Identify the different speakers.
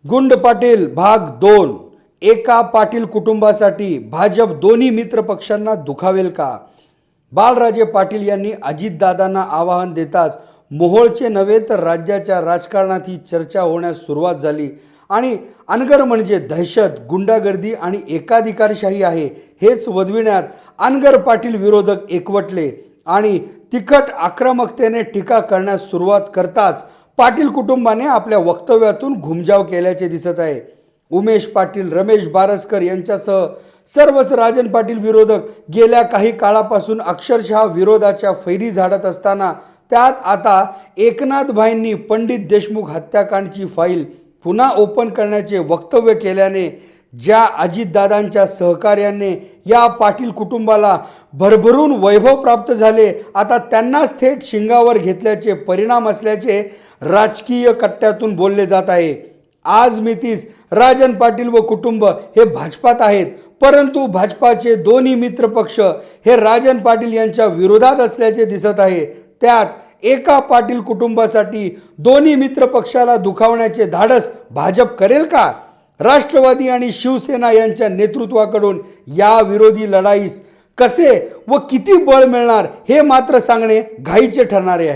Speaker 1: गुंड पाटील भाग 2। एका पाटील कुटुंबासाठी भाजप दोन्ही मित्र पक्षांना दुखावेल का? बाळराजे पाटील यांनी अजितदादांना आवाहन देताच मोहोळचे नव्हे तर राज्याच्या राजकारणात ही चर्चा होण्यास सुरुवात झाली आणि अनगर म्हणजे दहशत, गुंडागर्दी आणि एकाधिकारशाही आहे हेच वदविण्यात अनगर पाटील विरोधक एकवटले आणि तिखट आक्रमकतेने टीका करण्यास सुरुवात करताच पाटील कुटुंबाने आपल्या वक्तव्यातून घुमजाव केल्याचे दिसत आहे। उमेश पाटील, रमेश बारसकर यांच्यासह सर्वच राजन पाटील विरोधक गेल्या काही काळापासून अक्षरशः विरोधाच्या फैरी झाडत असताना त्यात आता एकनाथ भाईंनी पंडित देशमुख हत्याकांडची फाईल पुन्हा ओपन करण्याचे वक्तव्य केल्याने ज्या अजितदादांच्या सहकार्याने या पाटील कुटुंबाला भरभरून वैभव प्राप्त झाले, आता त्यांनाच थेट शिंगावर घेतल्याचे परिणाम असल्याचे राजकीय कट्ट्यातून बोलले जात आहे। आज मितीस राजन पाटील व कुटुंब हे भाजपात आहेत, परंतु भाजपाचे दोन्ही मित्र पक्ष हे राजन पाटील यांच्या विरोधात असल्याचे दिसत आहे। त्यात एका पाटील कुटुंबासाठी दोन्ही मित्र पक्षाला दुखावण्याचे धाडस भाजप करेल का? राष्ट्रवादी आणि शिवसेना यांच्या नेतृत्वाकडून या विरोधी लढाईस कसे व किती बळ मिळणार हे मात्र सांगणे घाईचे ठरणारे आहे।